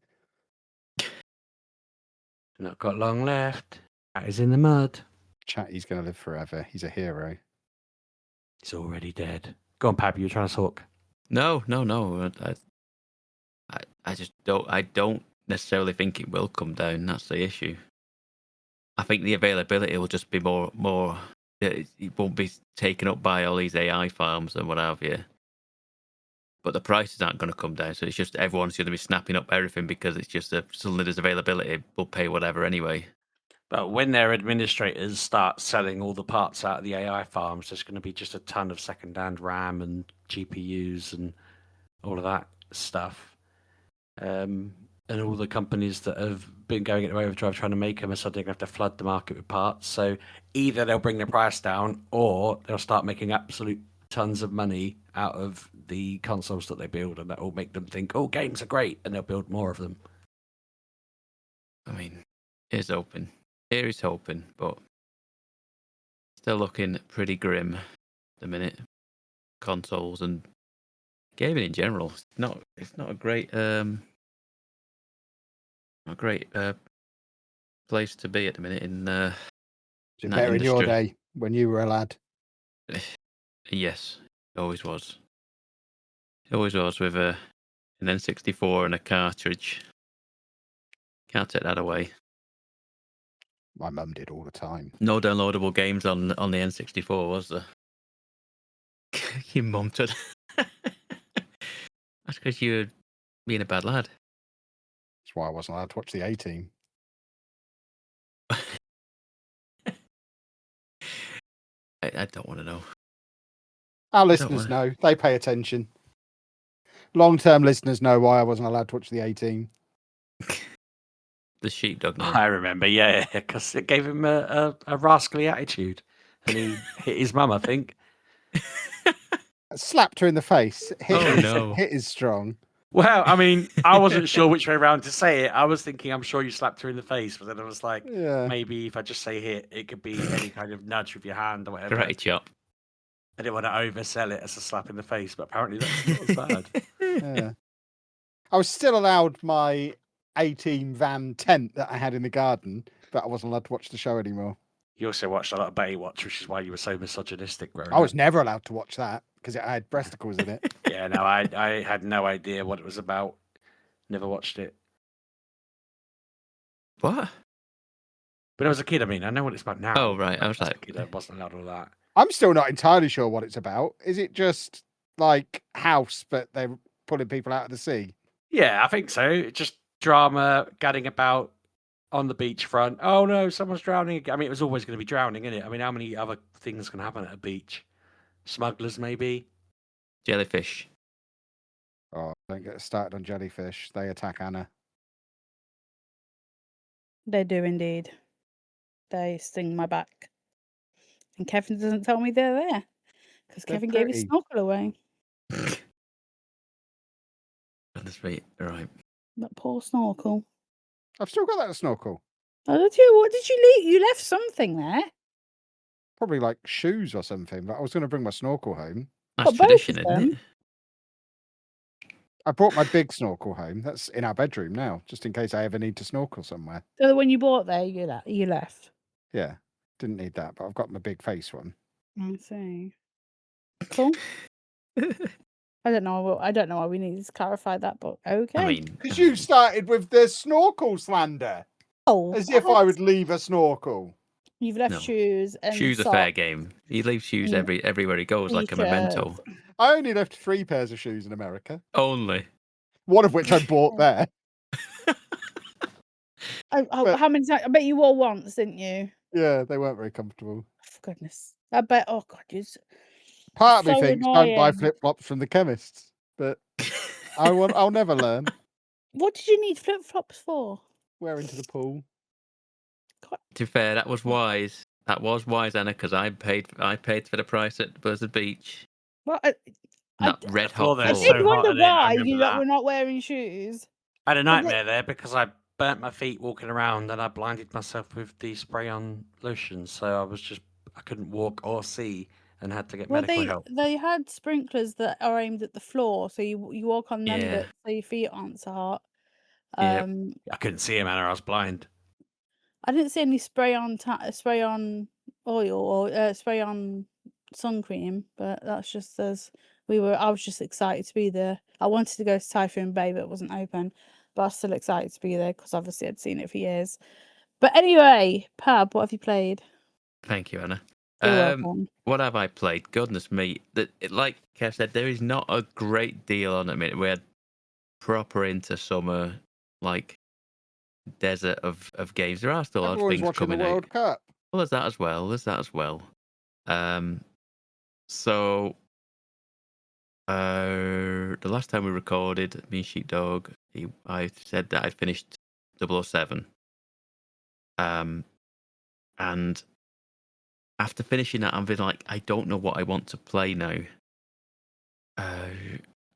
Not got long left. That is in the mud. Chatty's going to live forever. He's a hero. He's already dead. Go on, Pab, you were trying to talk. No. I just don't. I don't necessarily think it will come down. That's the issue. I think the availability will just be more. It won't be taken up by all these AI farms and what have you. But the prices aren't going to come down, so it's just everyone's going to be snapping up everything because it's just suddenly there's availability. We'll pay whatever anyway. But when their administrators start selling all the parts out of the AI farms, there's going to be just a ton of second-hand RAM and GPUs and all of that stuff. And all the companies that have been going into overdrive trying to make them are suddenly going to have to flood the market with parts. So either they'll bring the price down or they'll start making absolute tons of money out of the consoles that they build, and that will make them think, oh, games are great, and they'll build more of them. I mean, here's hoping. Here is hoping, but still looking pretty grim at the minute. Consoles and gaming in general. It's not a great A great place to be at the minute in Is it in that better in your industry. day when you were a lad? Yes, it always was. It always was with an N64 and a cartridge. Can't take that away. My mum did all the time. No downloadable games on the N64, was there? Your mum did. That's because you're being a bad lad. That's why I wasn't allowed to watch the A-Team. I don't want to know. Our listeners know. They pay attention. Long-term listeners know why I wasn't allowed to watch the A-Team. The Sheepdog. No. I remember, yeah, because it gave him a rascally attitude, and he hit his mum, I think. Slapped her in the face. No. Hit is strong. Well, I mean, I wasn't sure which way around to say it. I was thinking, I'm sure you slapped her in the face, but then I was like, maybe if I just say hit, it could be any kind of nudge with your hand or whatever. Karate chop. I didn't want to oversell it as a slap in the face, but apparently that's not as bad. Yeah. I was still allowed my A-Team van tent that I had in the garden, but I wasn't allowed to watch the show anymore. You also watched a lot of Baywatch, which is why you were so misogynistic growing I was up. never allowed to watch that because it had breasticles in it. Yeah, no, I had no idea what it was about. Never watched it. What? But I was a kid, I mean, I know what it's about now. Oh, right. I was As a like, kid, I wasn't allowed all that. I'm still not entirely sure what it's about. Is it just like House, but they're pulling people out of the sea? Yeah, I think so. Just drama, gadding about on the beachfront. Oh no, someone's drowning. I mean, it was always going to be drowning, isn't it? I mean, how many other things can happen at a beach? Smugglers, maybe? jellyfish. Oh, don't get started on jellyfish. They attack Anna. They do indeed. They sting my back. And Kevin doesn't tell me they're there. Because They're Kevin gave his pretty. snorkel away. That's right. All right. That poor snorkel. I've still got that snorkel. Oh, did you? What did you leave? You left something there. Probably like shoes or something, but I was going to bring my snorkel home. That's But both tradition, of isn't it? them? I brought my big snorkel home. That's in our bedroom now, just in case I ever need to snorkel somewhere. So the one you bought there, you left. Yeah, didn't need that, but I've got my big face one. I see. Cool. I don't know why we need to clarify that, but okay. I mean, Because you started with the snorkel slander. Oh, As if I would leave a snorkel. You've left No. shoes and shoes are socks. fair game. He leaves shoes everywhere he goes, like a memento. I only left 3 pairs of shoes in America. Only. One of which I bought there. How many times? I bet you wore once, didn't you? Yeah, they weren't very comfortable. For goodness. I bet. Oh God, Part of me so thinks don't buy annoying. flip-flops from the chemists, but I'll never learn. What did you need flip-flops for? Wearing to the pool. God. To be fair, that was wise. That was wise, Anna, because I paid for the price at Buzzard Beach. Well, That red hot they're I floor. did so hot, wonder I didn't why remember you that. were not wearing shoes. I had a nightmare there because I burnt my feet walking around and I blinded myself with the spray-on lotion, so I couldn't walk or see and had to get medical help. They had sprinklers that are aimed at the floor, so you walk on them, Yeah. but so your feet aren't so hot. Yep. I couldn't see him, Anna. I was blind. I didn't see any spray on oil or spray on sun cream, but that's just as I was just excited to be there. I wanted to go to Typhoon Bay, but it wasn't open. But I was still excited to be there because obviously I'd seen it for years. But anyway, Pab, what have you played? Thank you, Anna. You're welcome. What have I played? Goodness me. Like Kev said, there is not a great deal on at the minute. We're proper into summer, like desert of games. There are still a lot of Everyone's things watching the coming World out. Cup. Well, there's that as well. So the last time we recorded, me and Sheepdog, I said that I'd finished 007. And after finishing that, I'm like, I don't know what I want to play now.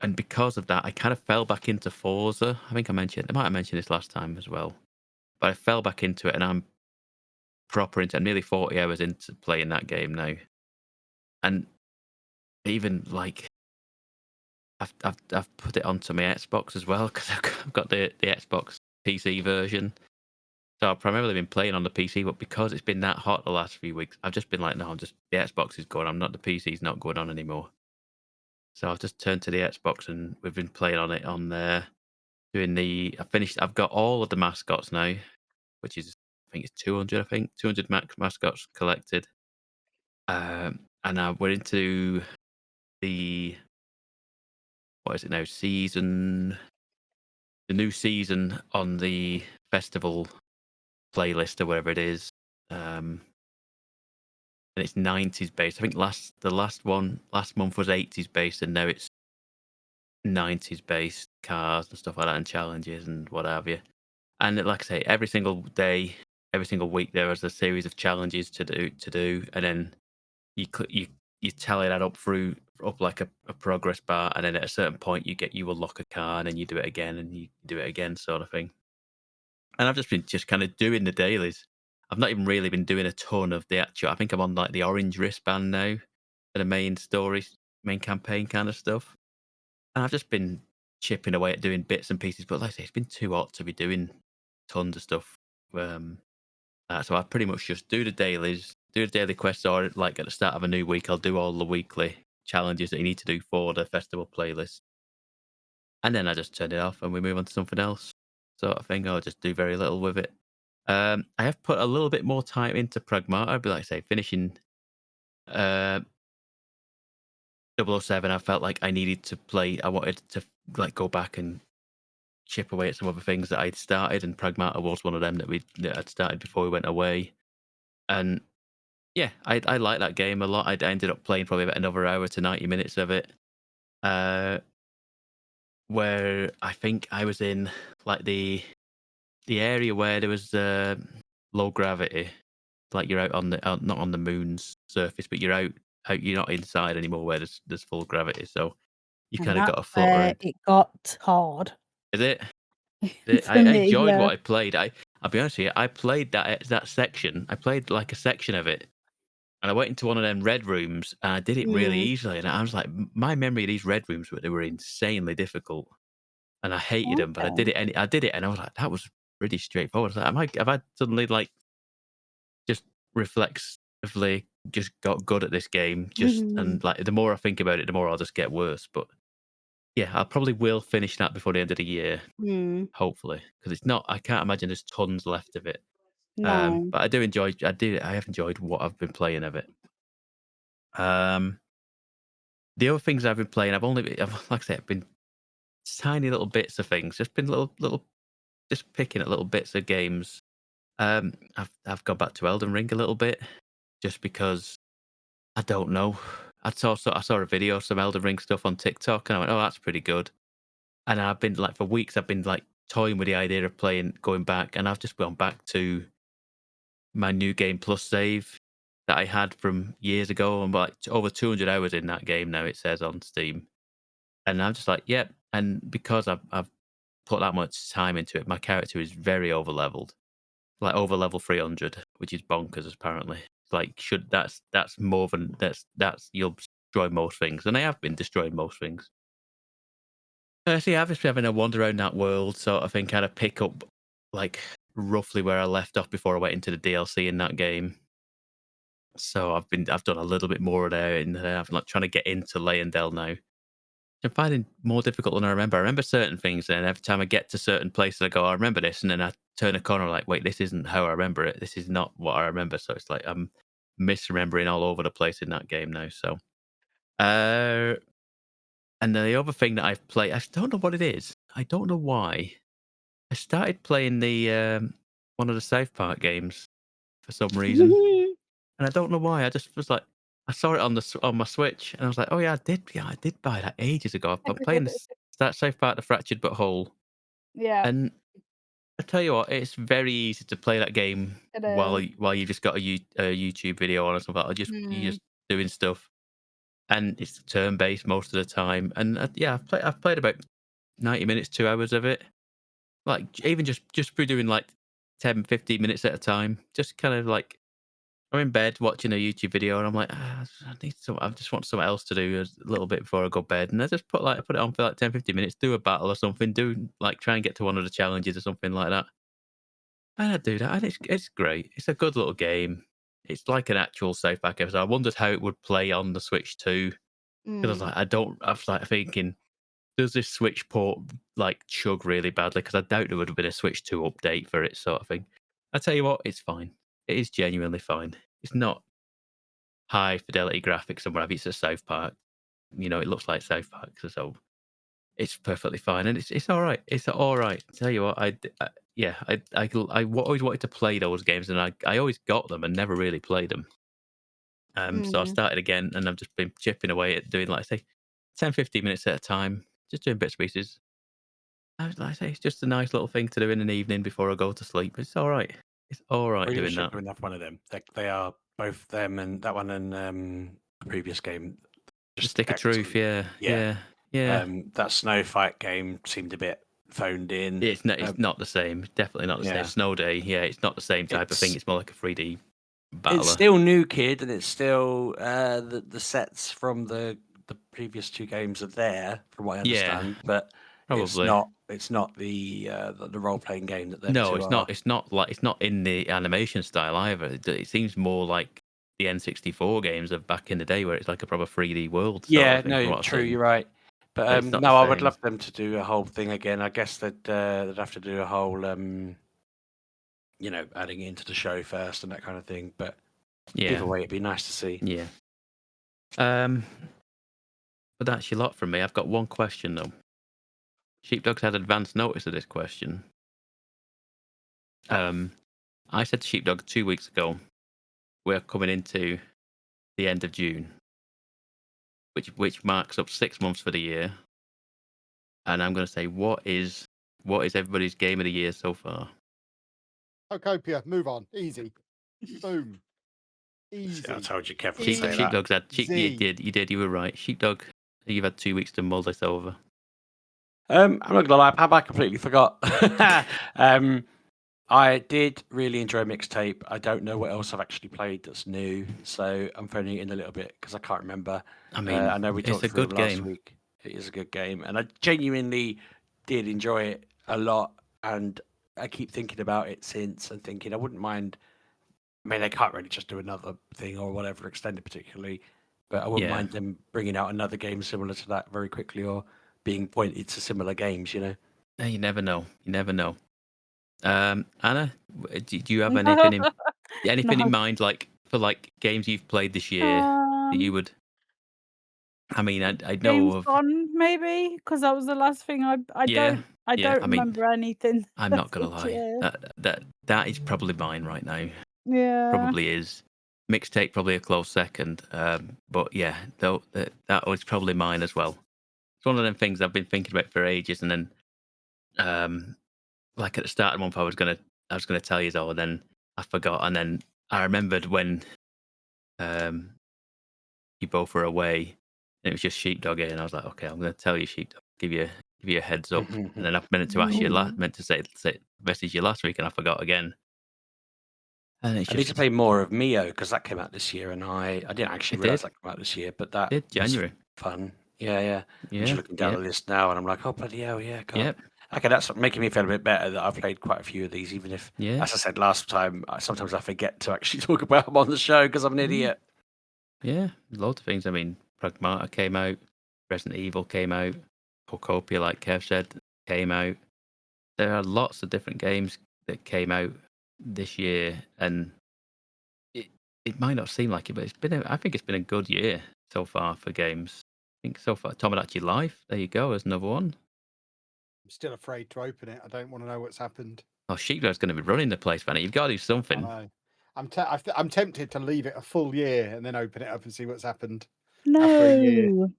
And because of that, I kind of fell back into Forza. I might have mentioned this last time as well. But I fell back into it, and I'm proper into. I'm nearly 40 hours into playing that game now. And even like, I've put it onto my Xbox as well because I've got the Xbox PC version. So I've primarily been playing on the PC, but because it's been that hot the last few weeks, I've just been like, no, the Xbox is going on. The PC's not going on anymore. So I've just turned to the Xbox and we've been playing on it on there. I've got all of the mascots now, which is, I think it's 200 mascots collected. And we're into what is it now? The new season on the festival playlist or whatever it is. And it's 90s based. I think the last month was 80s based, and now it's 90s based cars and stuff like that, and challenges and what have you. And like I say, every single day, every single week, there is a series of challenges to do, and then you tally that up like a progress bar, and then at a certain point you unlock a car, and then you do it again, and you do it again, sort of thing. And I've just been kind of doing the dailies. I've not even really been doing a ton of the actual. I think I'm on like the orange wristband now for the main campaign kind of stuff. And I've just been chipping away at doing bits and pieces. But like I say, it's been too hot to be doing tons of stuff. So I pretty much just do the dailies, do the daily quests, or like at the start of a new week, I'll do all the weekly challenges that you need to do for the festival playlist. And then I just turn it off and we move on to something else, sort of thing. I'll just do very little with it. I have put a little bit more time into Pragmata, but like I say, finishing 007, I felt like I needed to play. I wanted to like go back and chip away at some other things that I'd started, and Pragmata was one of them that I'd started before we went away. And yeah, I like that game a lot. I ended up playing probably about another hour to 90 minutes of it, where I think I was in like the area where there was low gravity, like you're out on the not on the moon's surface, but you're out. You're not inside anymore where there's full gravity, so you kind of got to float around. It got hard. Is it? For I me, enjoyed yeah. what I played. I'll be honest with you, I played that section. I played like a section of it, and I went into one of them red rooms, and I did it really easily. And I was like, my memory of these red rooms they were insanely difficult, and I hated them. But I did Okay. it, and I was like, that was pretty straightforward. I was like, have I suddenly like just reflexively just got good at this game? And like the more I think about it, the more I'll just get worse. But yeah, I probably will finish that before the end of the year. Hopefully, because it's not. I can't imagine there's tons left of it. No. But I have enjoyed what I've been playing of it. The other things I've been playing, like I said, been tiny little bits of things. Just been little, just picking at little bits of games. I've gone back to Elden Ring a little bit, just because I don't know. I saw a video of some Elden Ring stuff on TikTok, and I went, "Oh, that's pretty good." And I've been like for weeks, I've been like toying with the idea of going back, and I've just gone back to my New Game Plus save that I had from years ago. I'm like over 200 hours in that game now, it says on Steam. And I'm just like, yep. And because I've put that much time into it, my character is very over leveled, like over level 300, which is bonkers apparently. Like that's more than that's you'll destroy most things, and I have been destroying most things. So yeah, I've just been having a wander around that world sort of thing, kind of pick up like roughly where I left off before I went into the DLC in that game. So I've done a little bit more there, and I'm not trying to get into Leyendell now. I'm finding more difficult than I remember. I remember certain things, and every time I get to certain places, I go, I remember this, and then I turn a corner, like, wait, this isn't how I remember it. This is not what I remember. So it's like I'm misremembering all over the place in that game now. So, and the other thing that I've played, I don't know what it is. I don't know why. I started playing the one of the South Park games for some reason, and I don't know why. I just was like, I saw it on my Switch, and I was like, oh yeah, I did buy that ages ago. I'm playing that South Park: The Fractured But Whole, Yeah, and I tell you what, it's very easy to play that game it while is. you just got a YouTube video on or something, or you're just doing stuff, and it's turn based most of the time. And yeah, I've played about 90 minutes, 2 hours of it. Like even just through doing like 10, 15 minutes at a time, just kind of like I'm in bed watching a YouTube video, and I'm like, I just want something else to do a little bit before I go to bed, and I just put it on for like 10, 15 minutes, do a battle or something, try and get to one of the challenges or something like that. And I do that, and it's great. It's a good little game. It's like an actual South Park episode. I wondered how it would play on the Switch 2 because I was like thinking, does this Switch port like chug really badly? Because I doubt there would have been a Switch 2 update for it, sort of thing. I tell you what, it's fine. It is genuinely fine. It's not high fidelity graphics and whatever. It's a South Park. It looks like South Park, so it's perfectly fine, and it's all right. It's all right. Tell you what, I always wanted to play those games, and I always got them and never really played them. So I started again, and I've just been chipping away at doing, like I say, 10, 15 minutes at a time, just doing bits and pieces. Like I say, it's just a nice little thing to do in an evening before I go to sleep. It's all right. It's all right Really doing should that. do enough one of them. They are both them and that one and the previous game. The Stick of Truth, yeah. That snow fight game seemed a bit phoned in. It's not the same. Definitely not the same. Snow Day, yeah, it's not the same type of thing. It's more like a 3D battler. It's still New Kid, and it's still the sets from the previous two games are there, from what I understand. But probably it's not the role playing game that they're. No, it's not. It's not in the animation style either. It seems more like the N64 games of back in the day, where it's like a proper 3D world. Yeah, no, true. You're right. But no, I would love them to do a whole thing again. I guess they'd have to do a whole, adding it into the show first and that kind of thing. But either way, it'd be nice to see. Yeah. But that's your lot from me. I've got one question though. Sheepdog's had advance notice of this question. I said to Sheepdog 2 weeks ago, we're coming into the end of June, which marks up 6 months for the year. And I'm going to say, what is everybody's game of the year so far? Ocopia, move on. Easy. Boom. Easy. See, I told you, Kevin. Sheepdog's had. You did. You were right. Sheepdog, you've had 2 weeks to mull this over. I'm not gonna lie, Pab, I completely forgot. I did really enjoy Mixtape. I don't know what else I've actually played that's new, so I'm phoning it in a little bit because I can't remember. I mean, I know we talked it's a good last game. week. It is a good game, and I genuinely did enjoy it a lot. And I keep thinking about it since, and thinking I wouldn't mind. I mean, they can't really just do another thing or whatever, extended particularly, but I wouldn't mind them bringing out another game similar to that very quickly, or being pointed to similar games. You never know. Anna, do you have anything in mind, like for games you've played this year that you would? I mean, I know Games of Gone, maybe, because that was the last thing I don't remember anything. I'm not gonna lie. That is probably mine right now. Yeah, probably is. Mixtape probably a close second. But yeah, though that was probably mine as well. It's one of them things I've been thinking about for ages, and then like at the start of the month I was gonna tell you all, and then I forgot, and then I remembered when you both were away, and it was just Sheepdog here, and I was like, okay, I'm gonna tell you, Sheepdog, give you a heads up, and then I meant to ask you message you last week, and I forgot again. And I need to play more of Mio because that came out this year, and I didn't actually realize that came out this year, but that did January. Fun. Yeah. I'm just looking down the list now, and I'm like, oh bloody hell, yeah. God. Yep. Okay, that's making me feel a bit better that I've played quite a few of these, even if, as I said last time, sometimes I forget to actually talk about them on the show because I'm an idiot. Yeah, loads of things. I mean, Pragmata came out, Resident Evil came out, Ocopia, like Kev said, came out. There are lots of different games that came out this year, and it might not seem like it, but I think it's been a good year so far for games. I think so far, Tomodachi Life, there you go, there's another one. I'm still afraid to open it. I don't want to know what's happened. Oh, Sheepdog's going to be running the place, man. You've got to do something. I know. I'm tempted to leave it a full year and then open it up and see what's happened. No, after a year.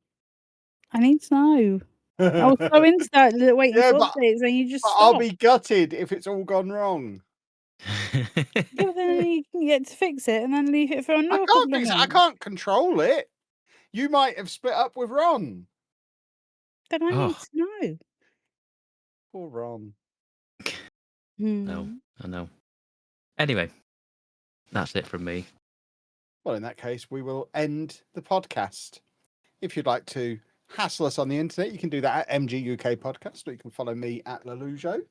I need to know. I was so into that waiting for updates, and you just stop. I'll be gutted if it's all gone wrong. Yeah, then you can get to fix it and then leave it for another couple of months. I can't control it. You might have split up with Ron. Then I need to know. Poor Ron. No, I know. Anyway, that's it from me. Well, in that case, we will end the podcast. If you'd like to hassle us on the internet, you can do that at MGUK Podcast, or you can follow me at Lelujo.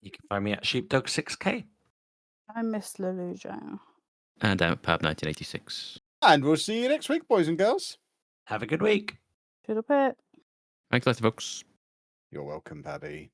You can find me at Sheepdog6K. I miss Lelujo. And I'm at Pab 1986. And we'll see you next week, boys and girls. Have a good week. Should have put. Thanks a lot, folks. You're welcome, Paddy.